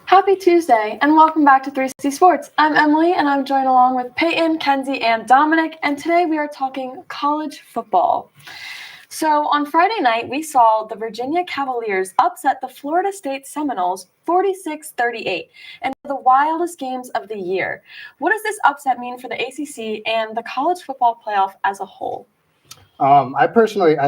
Happy Tuesday, and welcome back to 360 Sports. I'm Emily, and I'm joined along with Peyton, Kenzie, and Dominic, and today we are talking college football. So on Friday night, we saw the Virginia Cavaliers upset the Florida State Seminoles 46-38, and the wildest games of the year. What does this upset mean for the ACC and the college football playoff as a whole? I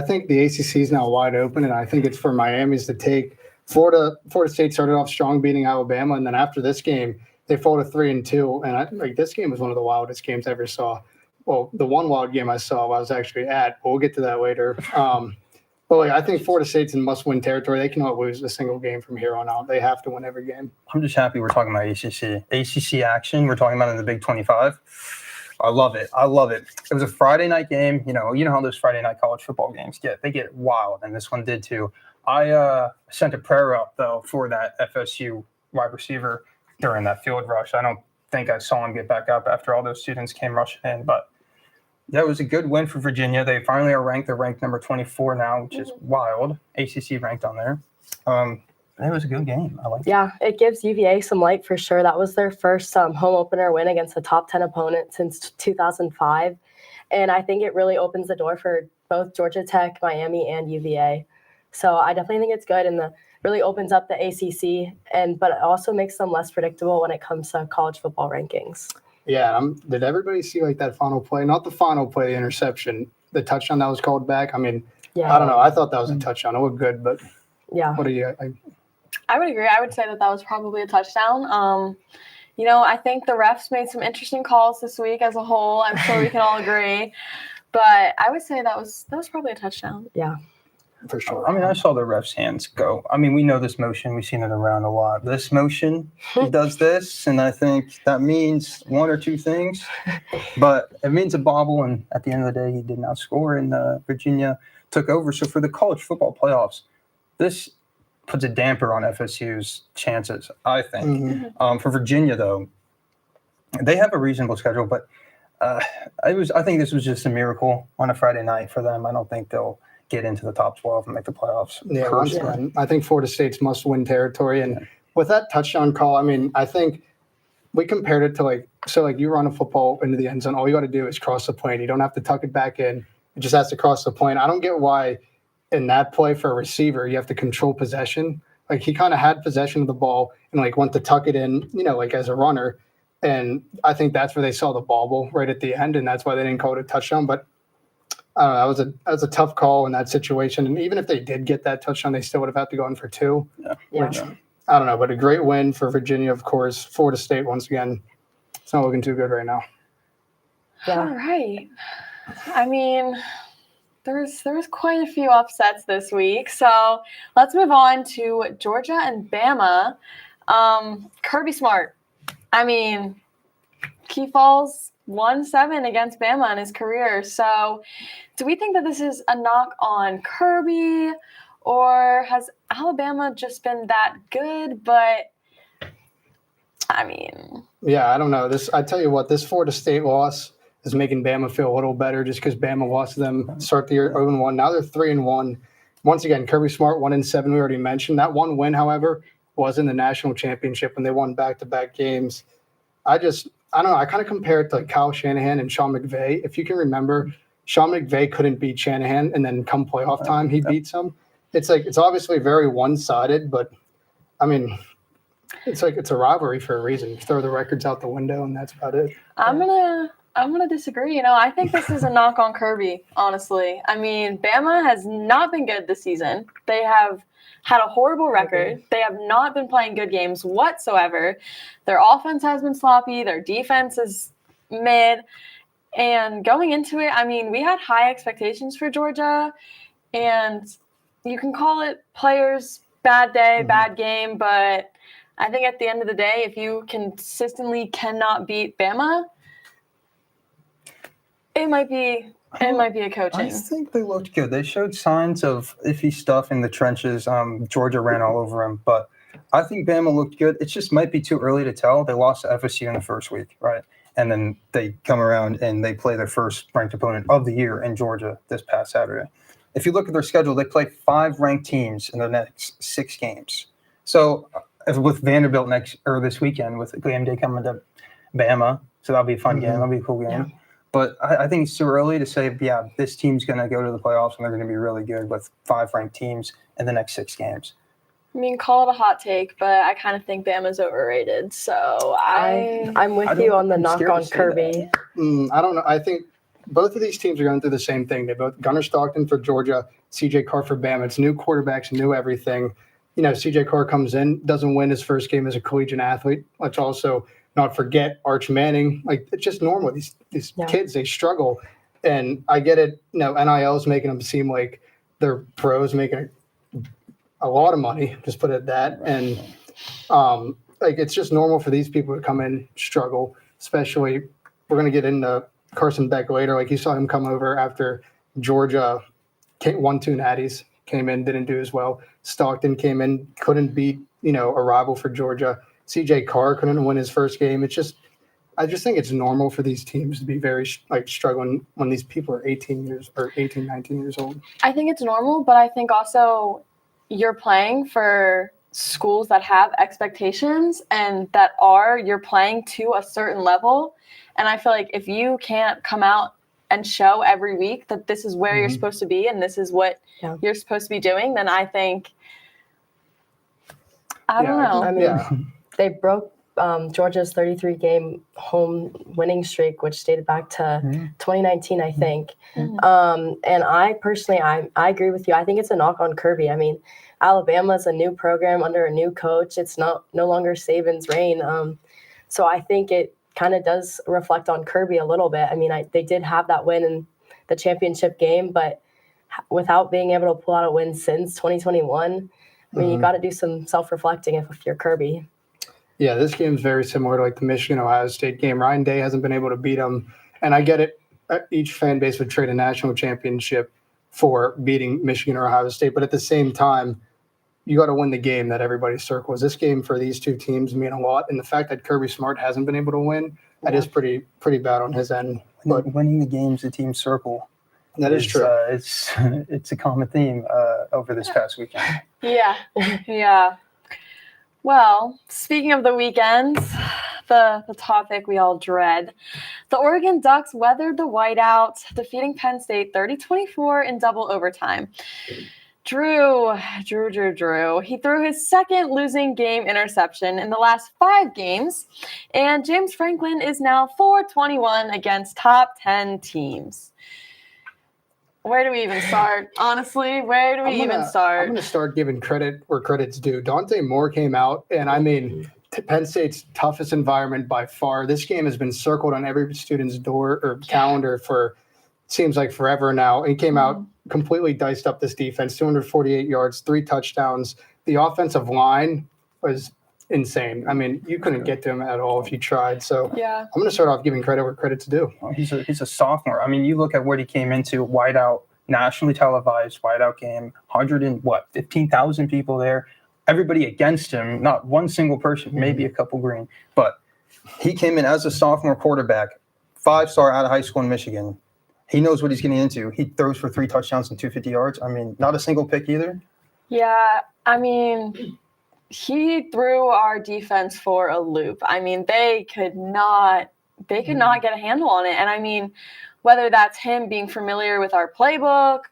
think the ACC is now wide open, and I think it's for Miami's to take. Florida State started off strong, beating Alabama, and then after this game, they fall to 3-2. And this game was one of the wildest games I ever saw. Well, the one wild game I saw, I was actually at. But we'll get to that later. I think Florida State's in must-win territory. They cannot lose a single game from here on out. They have to win every game. I'm just happy we're talking about ACC. ACC action. We're talking about in the Big 25. I love it. It was a Friday night game. You know how those Friday night college football games get. They get wild, and this one did too. I sent a prayer up, though, for that FSU wide receiver during that field rush. I don't think I saw him get back up after all those students came rushing in. But that was a good win for Virginia. They finally are ranked. They're ranked number 24 now, which is wild. ACC ranked on there. It was a good game. I liked it. Yeah, it gives UVA some light for sure. That was their first home opener win against a top 10 opponent since 2005. And I think it really opens the door for both Georgia Tech, Miami, and UVA. So I definitely think it's good, and really opens up the ACC, but it also makes them less predictable when it comes to college football rankings. Yeah, did everybody see that final play? Not the final play, the interception, the touchdown that was called back. I mean, yeah. I don't know. I thought that was a touchdown. It looked good, but yeah. What do you? I would agree. I would say that was probably a touchdown. I think the refs made some interesting calls this week as a whole. I'm sure we can all agree, but I would say that was probably a touchdown. Yeah. For sure. I mean, I saw the ref's hands go. I mean, we know this motion. We've seen it around a lot. This motion, he does this, and I think that means one or two things. But it means a bobble, and at the end of the day, he did not score, and Virginia took over. So for the college football playoffs, this puts a damper on FSU's chances, I think. Mm-hmm. For Virginia, though, they have a reasonable schedule, but I think this was just a miracle on a Friday night for them. I don't think they'll get into the top 12 and make the playoffs. Yeah, I think Florida State's must-win territory. And with that touchdown call, I mean, I think we compared it to you run a football into the end zone, all you got to do is cross the plane. You don't have to tuck it back in. It just has to cross the plane. I don't get why in that play for a receiver, you have to control possession. He kind of had possession of the ball and went to tuck it in, as a runner. And I think that's where they saw the bobble right at the end, and that's why they didn't call it a touchdown. But that was a tough call in that situation. And even if they did get that touchdown, they still would have had to go in for two. Yeah. Which, I don't know, but a great win for Virginia, of course. Florida State, once again, it's not looking too good right now. Yeah. All right. I mean, there's quite a few upsets this week. So let's move on to Georgia and Bama. Kirby Smart. I mean, he falls 1-7 against Bama in his career. So do we think that this is a knock on Kirby, or has Alabama just been that good? But I mean, yeah, I don't know. I tell you what, this Florida State loss is making Bama feel a little better just because Bama lost to them start the year 0-1. Now they're 3-1. Once again, Kirby Smart 1-7. We already mentioned that one win, however, was in the national championship when they won back-to-back games. I don't know. I kind of compare it to Kyle Shanahan and Sean McVay. If you can remember, Sean McVay couldn't beat Shanahan, and then come playoff time, he beats him. It's obviously very one-sided, but I mean, it's a rivalry for a reason. You throw the records out the window, and that's about it. I'm gonna disagree. I think this is a knock on Kirby, honestly. I mean, Bama has not been good this season. They have had a horrible record. Okay. They have not been playing good games whatsoever. Their offense has been sloppy. Their defense is mid. And going into it, I mean, we had high expectations for Georgia. And you can call it players, bad day, bad game. But I think at the end of the day, if you consistently cannot beat Bama, it might be a coaching. I think they looked good. They showed signs of iffy stuff in the trenches. Georgia ran all over them, but I think Bama looked good. It just might be too early to tell. They lost to FSU in the first week, right? And then they come around and they play their first ranked opponent of the year in Georgia this past Saturday. If you look at their schedule, they play 5 ranked teams in the next 6 games. So with Vanderbilt this weekend with game day coming to Bama, so that'll be a fun game. That'll be a cool game. Yeah. But I think it's too early to say, yeah, this team's going to go to the playoffs and they're going to be really good with 5 ranked teams in the next 6 games. I mean, call it a hot take, but I kind of think Bama's overrated. So I'm with you on the I'm knock scared to on say Kirby. I don't know. I think both of these teams are going through the same thing. They both Gunnar Stockton for Georgia, CJ Carr for Bama. It's new quarterbacks, new everything. CJ Carr comes in, doesn't win his first game as a collegiate athlete. Let's also not forget Arch Manning. Like, it's just normal. These kids, they struggle. And I get it. NIL is making them seem like they're pros making a lot of money, just put it at that. And it's just normal for these people to come in, struggle, especially we're going to get into Carson Beck later. Like, you saw him come over after Georgia won 2 natties, came in, didn't do as well. Stockton came in, couldn't beat, a rival for Georgia. CJ Carr couldn't win his first game. I just think it's normal for these teams to be very struggling when these people are 18, 19 years old. I think it's normal, but I think also you're playing for schools that have expectations and you're playing to a certain level. And I feel like if you can't come out and show every week that this is where you're supposed to be and this is what you're supposed to be doing, then I think, I don't know. I mean, they broke Georgia's 33-game home winning streak, which dated back to 2019, I think. And I personally, I agree with you. I think it's a knock on Kirby. I mean, Alabama's a new program under a new coach. It's no longer Saban's reign. So I think it kind of does reflect on Kirby a little bit. I mean, they did have that win in the championship game, but without being able to pull out a win since 2021, I mean, you got to do some self-reflecting if you're Kirby. Yeah, this game's very similar to the Michigan-Ohio State game. Ryan Day hasn't been able to beat them, and I get it. Each fan base would trade a national championship for beating Michigan or Ohio State, but at the same time, you got to win the game that everybody circles. This game for these two teams mean a lot, and the fact that Kirby Smart hasn't been able to win, that is pretty bad on his end. But winning the games the team circle, that is true. It's a common theme over this past weekend. Yeah. Well, speaking of the weekends, the topic we all dread, the Oregon Ducks weathered the Whiteout, defeating Penn State 30-24 in double overtime. Drew. He threw his second losing game interception in the last 5 games, and James Franklin is now 4-21 against top 10 teams. Where do we even start? Honestly, where do we even start? I'm going to start giving credit where credit's due. Dante Moore came out, and I mean, Penn State's toughest environment by far. This game has been circled on every student's door or calendar for seems like forever now. He came out, completely diced up this defense, 248 yards, 3 touchdowns. The offensive line was insane. I mean, you couldn't get to him at all if you tried. So I'm going to start off giving credit where credit's due. Well, he's a sophomore. I mean, you look at what he came into, Whiteout, nationally televised Whiteout game, 15,000 people there. Everybody against him, not one single person, maybe a couple green. But he came in as a sophomore quarterback, 5-star out of high school in Michigan. He knows what he's getting into. He throws for 3 touchdowns and 250 yards. I mean, not a single pick either. Yeah, I mean, he threw our defense for a loop. I mean, they could not get a handle on it. And I mean, whether that's him being familiar with our playbook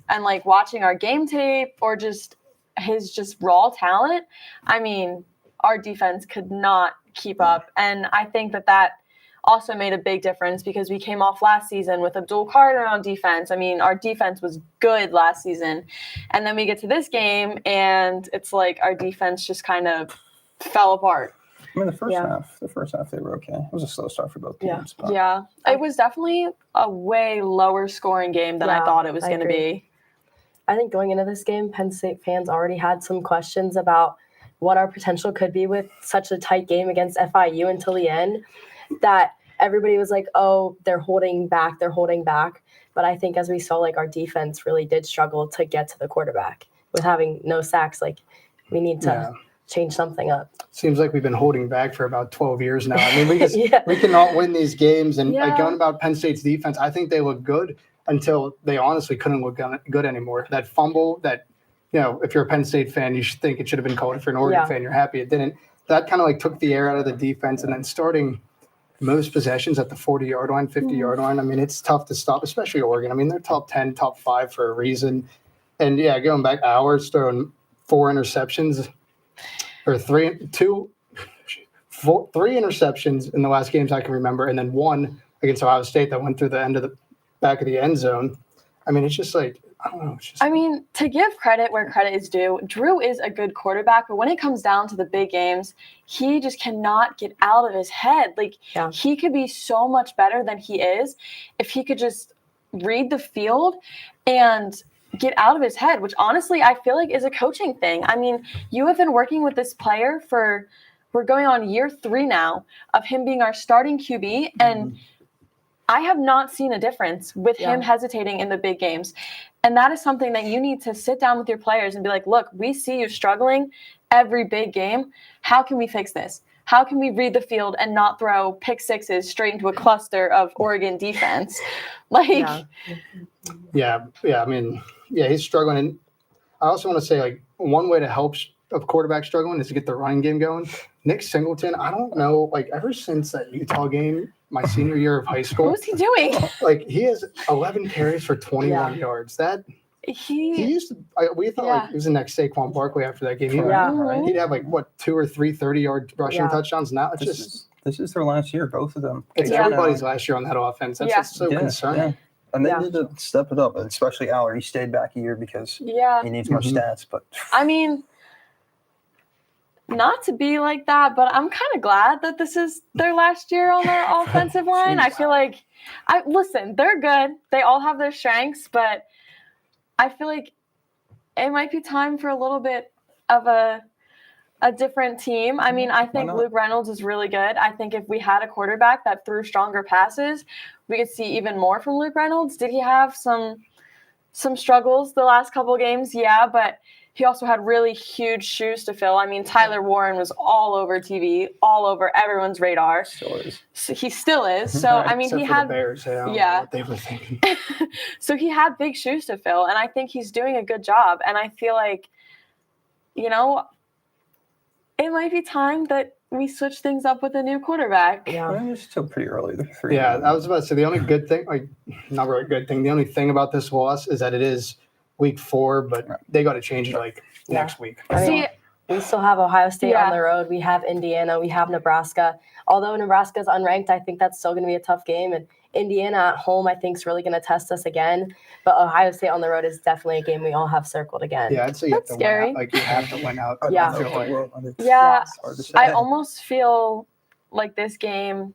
and watching our game tape or just his raw talent, I mean, our defense could not keep up. And I think that also made a big difference because we came off last season with Abdul Carter on defense. I mean, our defense was good last season. And then we get to this game, and it's like our defense just kind of fell apart. I mean, the first half they were okay. It was a slow start for both teams. Yeah. It was definitely a way lower scoring game than I thought it was going to be. I think going into this game, Penn State fans already had some questions about what our potential could be with such a tight game against FIU until the end, that everybody was like, oh, they're holding back. But I think as we saw, our defense really did struggle to get to the quarterback with having no sacks. We need to change something up. Seems like we've been holding back for about 12 years now. I mean, we cannot win these games. And going about Penn State's defense, I think they look good until they honestly couldn't look good anymore. That fumble that if you're a Penn State fan, you should think it should have been called. If you're an Oregon fan, you're happy it didn't. That kind of like took the air out of the defense, and then starting most possessions at the 40-yard line, 50-yard line. I mean, it's tough to stop, especially Oregon. I mean, they're top 10, top 5 for a reason. And yeah, going back hours, throwing 4 interceptions or 3 interceptions in the last games I can remember, and then 1 against Ohio State that went through the end of the back of the end zone. I mean, it's just like, I don't know. I mean, to give credit where credit is due, Drew is a good quarterback, but when it comes down to the big games, he just cannot get out of his head. Like, he could be so much better than he is if he could just read the field and get out of his head, which honestly I feel like is a coaching thing. I mean, you have been working with this player we're going on year 3 now of him being our starting QB, and I have not seen a difference with him hesitating in the big games. And that is something that you need to sit down with your players and be like, look, we see you struggling every big game. How can we fix this? How can we read the field and not throw pick sixes straight into a cluster of Oregon defense? Like, yeah. I mean, he's struggling. And I also want to say, like, one way to help a quarterback struggling is to get the running game going. Nick Singleton, I don't know, like, ever since that Utah game, my senior year of high school. What was he doing? Like, he has 11 carries for 21 yards. That he used to. We thought like he was the next Saquon Barkley after that game. He'd have like 2 or 3 30-yard rushing touchdowns. Now it's this is their last year, both of them. It's everybody's last year on that offense. That's just so concerning. Yeah. And they need to step it up, especially Aller. He stayed back a year because he needs more stats. But I mean, not to be like that, but I'm kind of glad that this is their last year on their offensive line. I feel like, listen, they're good. They all have their strengths, but I feel like it might be time for a little bit of a different team. I mean, I think Luke Reynolds is really good. I think if we had a quarterback that threw stronger passes, we could see even more from Luke Reynolds. Did he have some struggles the last couple of games? Yeah, but he also had really huge shoes to fill. I mean, Tyler Warren was all over TV, all over everyone's radar. Still is. So he still is. So, I mean, except he for had the Bears, I don't know what they were thinking. So he had big shoes to fill, and I think he's doing a good job. And I feel like, it might be time that we switch things up with a new quarterback. Yeah, it's still pretty early. I was about to say the only good thing, like not really good thing, the only thing about this loss is that it is week 4, but they got to change it like next week. See, we still have Ohio State on the road. We have Indiana. We have Nebraska. Although Nebraska's unranked, I think that's still going to be a tough game. And Indiana at home, I think, is really going to test us again. But Ohio State on the road is definitely a game we all have circled again. Yeah, I'd say you have to win out. Like, you have to win out. I almost feel like this game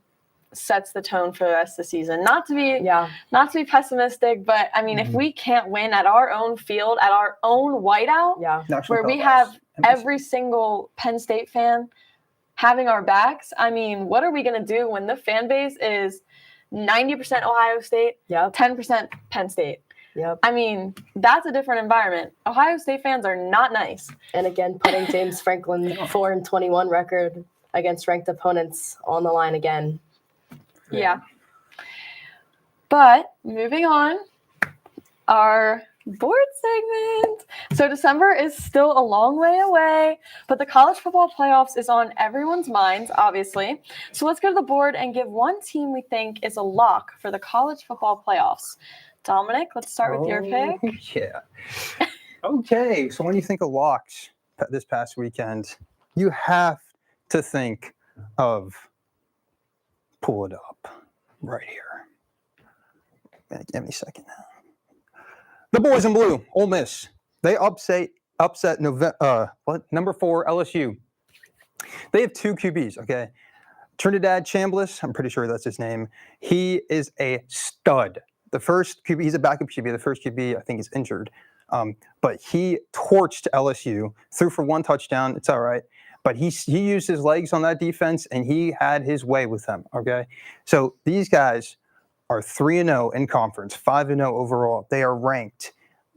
sets the tone for the rest of the season. Not to be pessimistic, but I mean, if we can't win at our own field, at our own whiteout, where we have every single Penn State fan having our backs, I mean, what are we going to do when the fan base is 90% Ohio State, 10% Penn State? I mean, that's a different environment. Ohio State fans are not nice. And again, putting James Franklin's 4-21 record against ranked opponents on the line again. Yeah. But moving on, our board segment. So December is still a long way away, but the college football playoffs is on everyone's minds, obviously. So let's go to the board and give one team we think is a lock for the college football playoffs. Dominic, let's start with your pick. Yeah. Okay. So when you think of locks this past weekend, you have to think of, pull it up right here. Give me a second now. The boys in blue, Ole Miss. They upset number 4 LSU. They have 2 QBs, okay? Trinidad Chambliss, I'm pretty sure that's his name. He is a stud. The first QB, he's a backup QB. The first QB, I think, is injured. But he torched LSU, threw for 1 touchdown. It's all right. But he used his legs on that defense, and he had his way with them, okay? So these guys are 3-0 in conference, 5-0 overall. They are ranked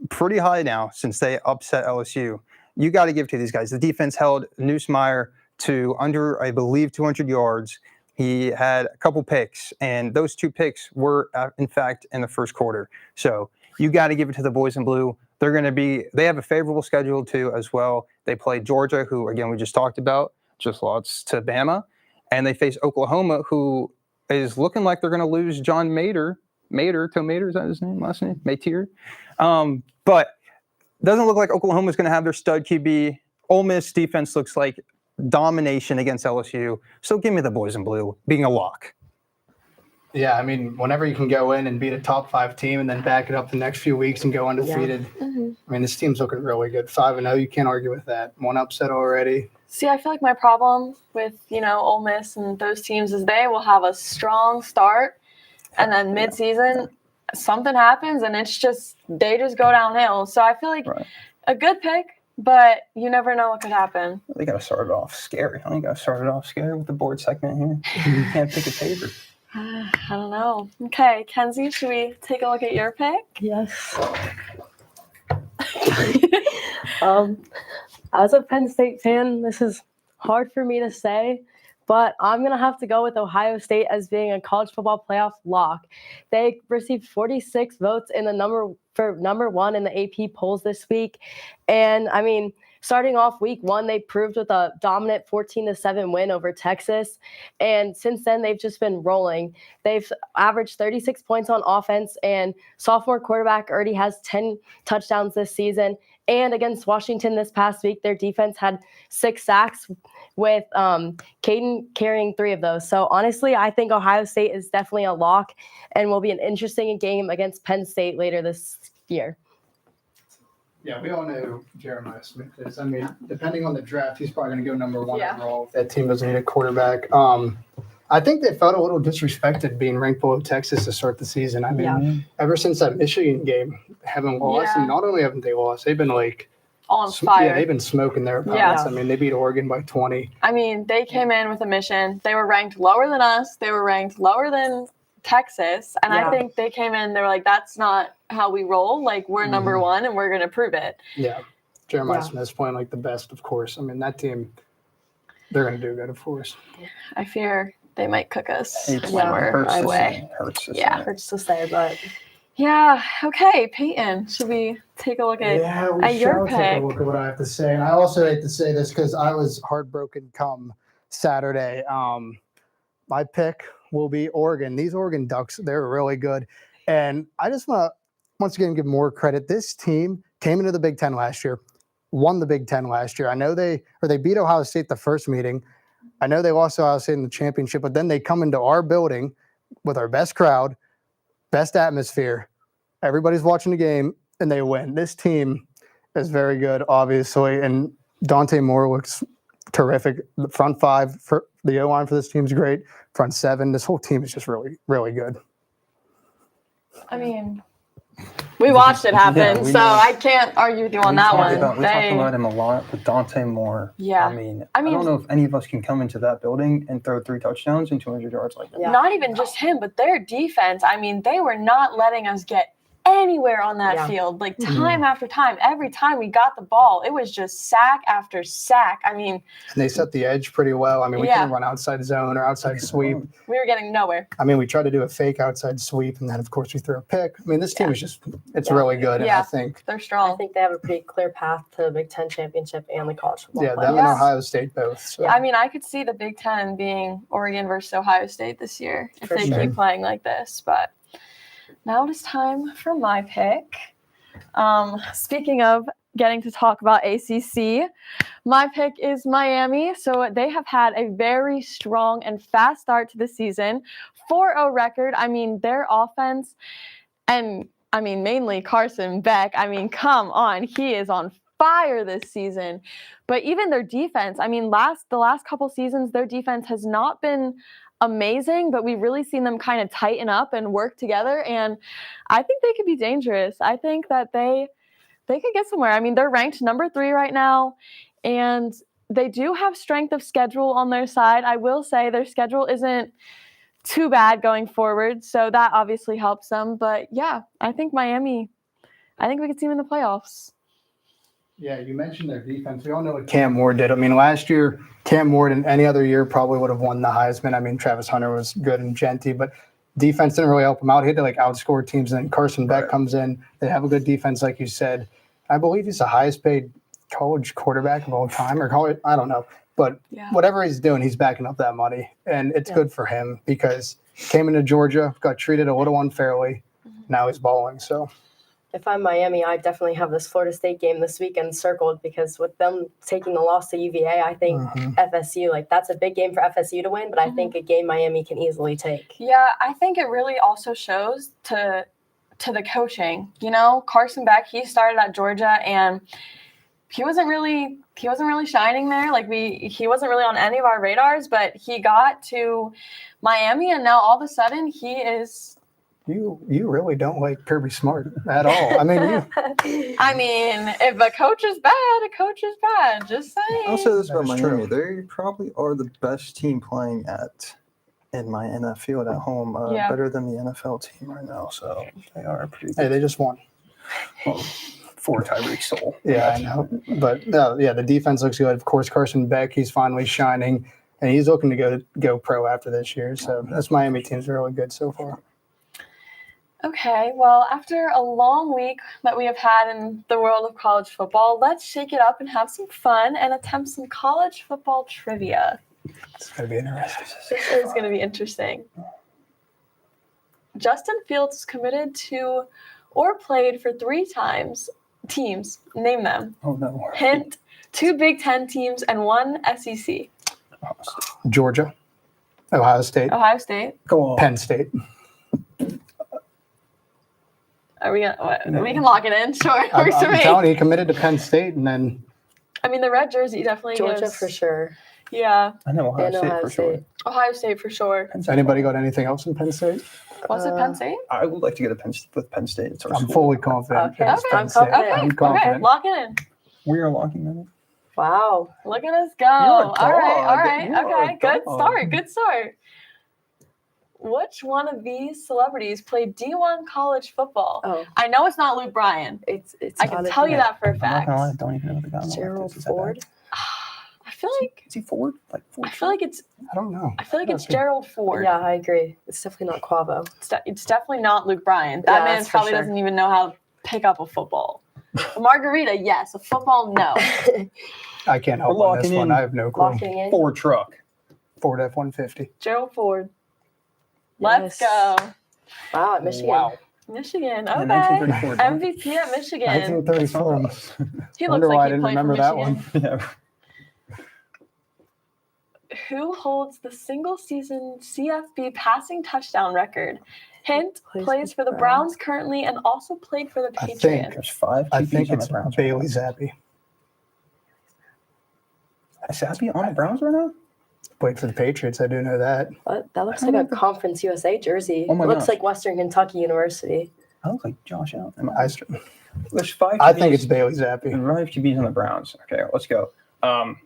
pretty high now since they upset LSU. You got to give it to these guys. The defense held Neusmeyer to under, I believe, 200 yards. He had a couple picks, and those 2 picks were, in fact, in the first quarter. So you got to give it to the boys in blue. They have a favorable schedule too as well. They play Georgia, who again we just talked about, just lost to Bama, and they face Oklahoma, who is looking like they're going to lose John Mater, is that his name? Last name? Mater. But doesn't look like Oklahoma's going to have their stud QB. Ole Miss defense looks like domination against LSU. So give me the boys in blue being a lock. Yeah, I mean, whenever you can go in and beat a top 5 team and then back it up the next few weeks and go undefeated. Yeah. I mean, this team's looking really good. 5-0, you can't argue with that. One upset already. See, I feel like my problem with, Ole Miss and those teams is they will have a strong start, and then midseason something happens, and they just go downhill. So I feel like a good pick, but you never know what could happen. They got to start it off scary. I think I started off scary with the board segment here. You can't pick a favorite. I don't know. Okay, Kenzie, should we take a look at your pick? Yes. As a Penn State fan, this is hard for me to say, but I'm going to have to go with Ohio State as being a college football playoff lock. They received 46 votes in the number 1 in the AP polls this week. And I mean, starting off week 1, they proved with a dominant 14-7 win over Texas. And since then, they've just been rolling. They've averaged 36 points on offense, and sophomore quarterback already has 10 touchdowns this season. And against Washington this past week, their defense had 6 sacks with Caden carrying 3 of those. So honestly, I think Ohio State is definitely a lock and will be an interesting game against Penn State later this year. Yeah, we all know who Jeremiah Smith is. I mean, depending on the draft, he's probably going to go number 1 overall if that team doesn't need a quarterback. I think they felt a little disrespected being ranked below Texas to start the season. I mean, ever since that Michigan game, haven't lost. And not only haven't they lost, they've been on fire. Yeah, they've been smoking their opponents. I mean, they beat Oregon by 20. I mean, they came in with a mission. They were ranked lower than us. They were ranked lower than Texas. And I think they came in, they were like, that's not how we roll. Like, we're number 1 and we're going to prove it. Yeah. Jeremiah Smith's playing like the best, of course. I mean, that team, they're going to do good, of course. I fear they might cook us when we're away. Hurts to say, but yeah. Okay, Peyton, should we take a look at your pick? Take a look at what I have to say. And I also hate to say this because I was heartbroken come Saturday. My pick will be Oregon. These Oregon Ducks, they're really good. And I just want to, once again, give more credit. This team came into the Big Ten last year, won the Big Ten last year. I know they beat Ohio State the first meeting. I know they lost to Ohio State in the championship, but then they come into our building with our best crowd, best atmosphere. Everybody's watching the game, and they win. This team is very good, obviously, and Dante Moore looks terrific. The front 5 for the O-line for this team is great. Front 7, this whole team is just really, really good. I mean, we watched it happen, so I can't argue with you on that one. We talked about him a lot, but Dante Moore. Yeah. I mean, I don't know if any of us can come into that building and throw 3 touchdowns and 200 yards like that. Yeah. Not even just him, but their defense. I mean, they were not letting us get anywhere on that field. Like, time after time, every time we got the ball, it was just sack after sack. I mean, and they set the edge pretty well. I mean, we couldn't run outside zone or outside sweep. We were getting nowhere. I mean, we tried to do a fake outside sweep, and then, of course, we threw a pick. I mean, this team is just, it's really good, and I think they're strong. I think they have a pretty clear path to the Big Ten championship and the college football playoffs. Them and Ohio State both. So. I mean, I could see the Big Ten being Oregon versus Ohio State this year if they keep playing like this, but now it is time for my pick. Speaking of getting to talk about ACC, my pick is Miami. So they have had a very strong and fast start to the season. 4-0 record. I mean, their offense and, I mean, mainly Carson Beck. I mean, come on. He is on fire this season. But even their defense, I mean, the last couple seasons, their defense has not been amazing, but we've really seen them kind of tighten up and work together, and I think they could be dangerous. I think that they could get somewhere. I mean, they're ranked number 3 right now, and they do have strength of schedule on their side. I will say their schedule isn't too bad going forward, so that obviously helps them. But yeah, I think Miami, I think we could see them in the playoffs. Yeah, you mentioned their defense. We all know what Cam Moore did. I mean, last year, Cam Moore in any other year probably would have won the Heisman. I mean, Travis Hunter was good and Genty, but defense didn't really help him out. He had to outscore teams, and then Carson Beck comes in. They have a good defense, like you said. I believe he's the highest paid college quarterback of all time, or college, I don't know. But Yeah. whatever he's doing, he's backing up that money. And it's Yeah. good for him because came into Georgia, got treated a little unfairly. Now he's balling. So If I'm Miami, I definitely have this Florida State game this weekend circled because with them taking the loss to UVA, I think FSU, like that's a big game for FSU to win, but I think a game Miami can easily take. Yeah, I think it really also shows to the coaching. You know, Carson Beck, he started at Georgia and he wasn't really shining there. Like he wasn't really on any of our radars, but he got to Miami and now all of a sudden he is. you really don't like Kirby Smart at all. I mean, I mean, if a coach is bad, a coach is bad. Just saying. I'll say this That about is Miami. true. They probably are the best team playing in my NFL at home, Yeah. better than the NFL team right now. So they are pretty hey, good. they just won. Well, for Tyreek Soul. Yeah, I know. But no, yeah, the defense looks good. Of course, Carson Beck, he's finally shining, and he's looking to go pro after this year. So this Miami team's really good so far. Okay, well, after a long week that we have had in the world of college football, let's shake it up and have some fun and attempt some college football trivia. It's going to be interesting. This is going to be interesting. Justin Fields is committed to or played for 3 teams. Name them. Oh, no. Hint, 2 Big Ten teams and 1 SEC. Georgia, Ohio State, Ohio State. Go on. Penn State. Are we gonna? What, we can lock it in. Sure. I'm Works for me. telling you, he committed to Penn State, and then I mean, the red jersey definitely Georgia gives- for sure. Yeah, I know Ohio And State Ohio for sure. State. Ohio State for sure. Penn State. anybody got anything else in Penn State? Was it Penn State? I would like to get a Penn State with Penn State. It's our I'm school. fully confident. Okay, it's okay, Penn State. confident. Okay. I'm Okay. confident. Lock it in. We are locking them in. Wow. Look at us go. You're a All right. All dog. right. You are Okay. a Good dog. start. Good start. Which one of these celebrities played D1 college football? Oh, I know it's not Luke Bryan. it's I can gotta tell be you that for a I'm not fact. gonna lie, I don't even know the guy. Gerald Ford. I feel like Is he Ford? Like Ford? I feel like it's I don't know. it's Gerald Ford. Yeah, I agree. It's definitely not Quavo. It's definitely not Luke Bryan. That Yeah, man that's for probably sure. doesn't even know how to pick up a football. A margarita, yes. A football, no. I can't help We're on this locking one. in. I have no clue. Locking in. Ford truck. Ford F-150. Gerald Ford. Let's Yes. go. Wow, at Michigan. Wow. Michigan. Yeah, Okay. 1934. MVP at Michigan. 1934. He Wonder looks why I like he didn't played for remember that Michigan. one. Yeah. Who holds the single season CFB passing touchdown record? Hint, plays for the Browns currently and also played for the I think- Patriots. There's 5 I QBs think on it's the Browns. Bailey Zappi. Is Zappy on the Browns right now? Played for the Patriots. I do know that. That looks I like don't a know. Conference USA jersey. Oh my Looks gosh. like Western Kentucky University. I look like Josh Allen. There's 5 I think QBs. it's Bailey Zappi. There's 5 QBs on the Browns. Okay, let's go.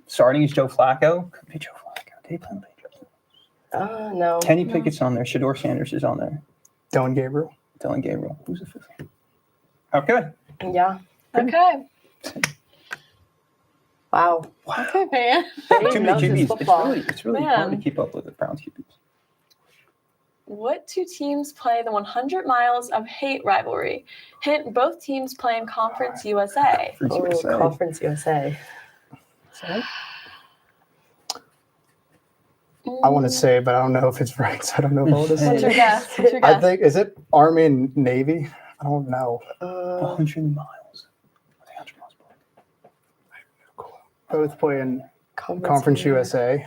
Starting is Joe Flacco. Could be Joe Flacco. Did he play on the Patriots? No. Kenny Pickett's on there. Shador Sanders is on there. Dylan Gabriel. Dylan Gabriel. Who's the 5th? Okay. Yeah. Okay. Wow. Okay, man. He Too knows many his QBs. football. It's really hard to Man. keep up with the Browns QBs. What 2 teams play the 100 Miles of Hate rivalry? Hint, both teams play in Conference USA. Oh, USA. Conference USA. I want to say, but I don't know if it's right. So I don't know if I want to What's your say. guess? What's your I guess? think, is it Army and Navy? I don't know. 100 miles. What's 100 miles? Both play in Conference USA.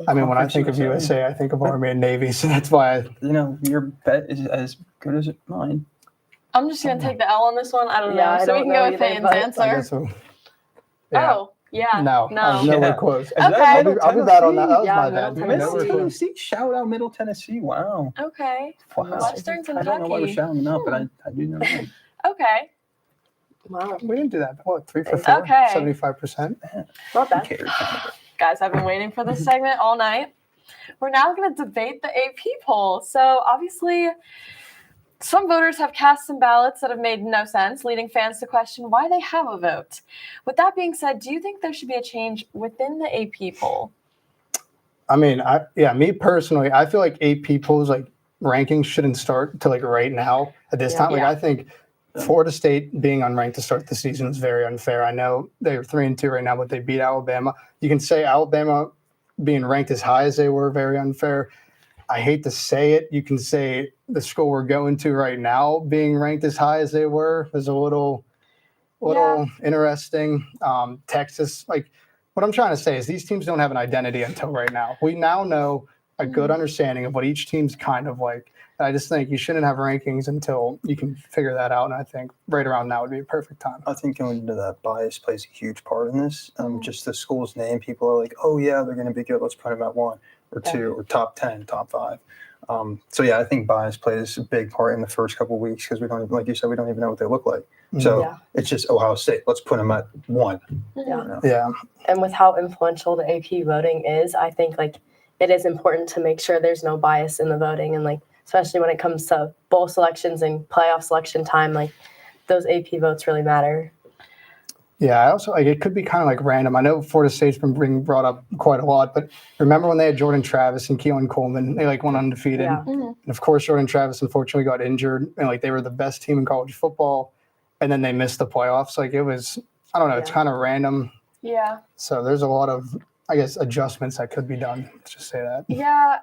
I mean, when I Conference think of USA. USA, I think of Army and Navy. So that's why You know, your bet is as good as mine. I'm just going to take the L on this one. I don't Yeah, know. I So we don't can go know with either, Fane's but I answer. guess so. Yeah. Oh, yeah. No, I was No. nowhere Yeah. close. Is that Okay. I'll Middle be bad on that. That was Yeah, my Middle bad. Tennessee. Nowhere close. Tennessee. Shout out Middle Tennessee. Wow. Okay. Wow. Western I don't know why we're Kentucky. shouting them out, but I do know that. Okay. Wow. We didn't do that. What, 3 for 4? Okay. 75%? Not Who bad. cares? Guys, I've been waiting for this segment all night. We're now going to debate the AP poll. So obviously, some voters have cast some ballots that have made no sense, leading fans to question why they have a vote. With that being said, do you think there should be a change within the AP poll? I mean, me personally, I feel like AP polls, like rankings shouldn't start till like right now at this Yeah. time. Like Yeah. I think Florida State being unranked to start the season is very unfair. I know they're 3-2 right now, but they beat Alabama. You can say Alabama being ranked as high as they were, very unfair. I hate to say it. You can say the school we're going to right now being ranked as high as they were is a little interesting. Texas, like what I'm trying to say is these teams don't have an identity until right now. We now know a good understanding of what each team's kind of like. I just think you shouldn't have rankings until you can figure that out. And I think right around now would be a perfect time. I think going into that bias plays a huge part in this. Just the school's name, people are like, oh, yeah, they're going to be good. Let's put them at 1 or 2 or top 10, top 5. So, yeah, I think bias plays a big part in the first couple of weeks because we don't even, like you said, we don't even know what they look like. So it's just Ohio State. Let's put them at 1. Yeah. And with how influential the AP voting is, I think like it is important to make sure there's no bias in the voting, and like especially when it comes to bowl selections and playoff selection time, like those AP votes really matter. Yeah, I also like it could be kind of like random. I know Florida State's been being brought up quite a lot, but remember when they had Jordan Travis and Keelan Coleman? They like went undefeated, and of course Jordan Travis unfortunately got injured, and like they were the best team in college football, and then they missed the playoffs. Like it was, I don't know, it's kind of random. Yeah. So there's a lot of, I guess, adjustments that could be done. Let's just say that. Yeah.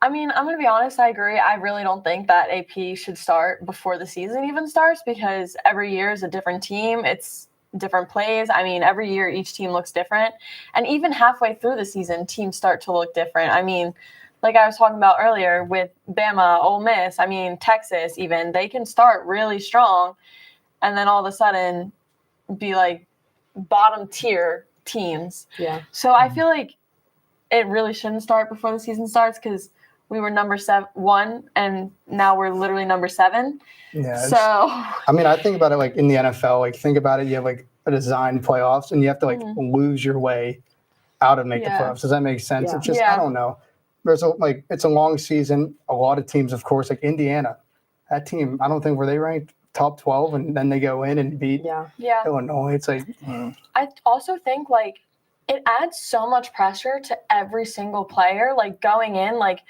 I mean, I'm going to be honest. I agree. I really don't think that AP should start before the season even starts because every year is a different team. It's different plays. I mean, every year each team looks different. And even halfway through the season, teams start to look different. I mean, like I was talking about earlier with Bama, Ole Miss, I mean, Texas even, they can start really strong and then all of a sudden be like bottom tier teams. Yeah. So I feel like it really shouldn't start before the season starts because we were number 1 and now we're literally number 7. Yeah. So I mean, I think about it like in the NFL. Like think about it. You have like a design playoffs, and you have to like lose your way out of make the playoffs. Does that make sense? Yeah. It's just I don't know. There's it's a long season. A lot of teams, of course, like Indiana. That team, I don't think were they ranked top 12, and then they go in and beat Illinois. It's like I also think like it adds so much pressure to every single player. Like going in, like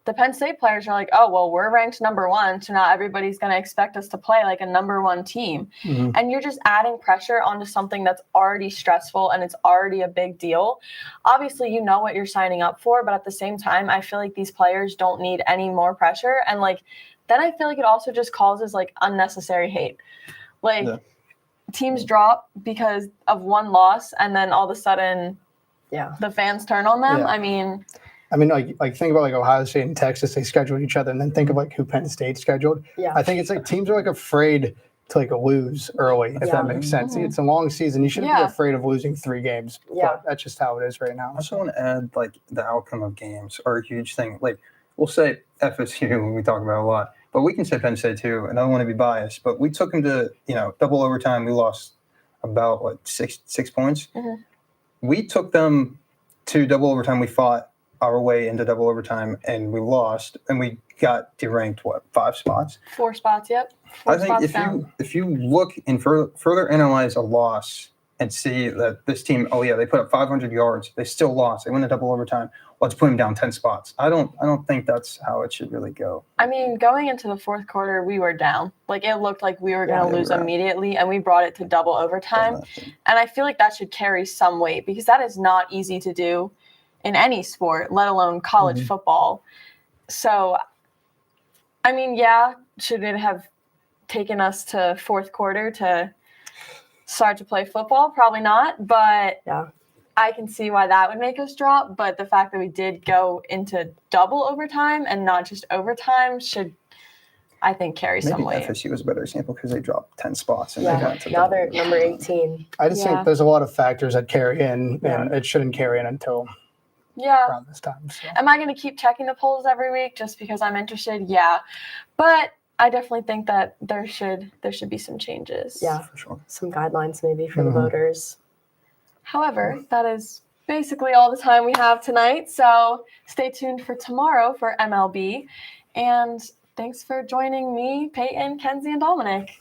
the Penn State players are like, oh, well, we're ranked number 1, so now everybody's going to expect us to play like a number 1 team. And you're just adding pressure onto something that's already stressful and it's already a big deal. Obviously, you know what you're signing up for, but at the same time, I feel like these players don't need any more pressure. And like, then I feel like it also just causes like unnecessary hate. Like teams drop because of one loss and then all of a sudden the fans turn on them. I mean, like think about like Ohio State and Texas, they scheduled each other, and then think of like who Penn State scheduled. Yeah. I think it's like teams are like afraid to like lose early, if that makes sense. It's a long season. You shouldn't be afraid of losing 3 games. But that's just how it is right now. I also want to add like the outcome of games are a huge thing. Like we'll say FSU when we talk about it a lot, but we can say Penn State too. And I don't want to be biased, but we took them to double overtime. We lost about what 6 points. We took them to double overtime. We fought our way into double overtime and we lost, and we got deranked 5 spots? 4 spots, yep. 4 I think if you look and further analyze a loss and see that this team, they put up 500 yards, they still lost, they went to double overtime. Let's put them down 10 spots. I don't think that's how it should really go. I mean, going into the 4th quarter, we were down. Like it looked like we were going to lose immediately, and we brought it to double overtime. And I feel like that should carry some weight because that is not easy to do in any sport, let alone college football. So, I mean, should it have taken us to 4th quarter to start to play football? Probably not, but I can see why that would make us drop. But the fact that we did go into double overtime and not just overtime should, I think, carry some weight. Maybe FSU was a better example because they dropped 10 spots. And now they're number 18. I just think there's a lot of factors that carry in, and it shouldn't carry in until around this time. So. Am I going to keep checking the polls every week just because I'm interested? Yeah. But I definitely think that there should be some changes. Yeah, for sure. Some guidelines maybe for the voters. However, that is basically all the time we have tonight. So stay tuned for tomorrow for MLB. And thanks for joining me, Peyton, Kenzie, and Dominic.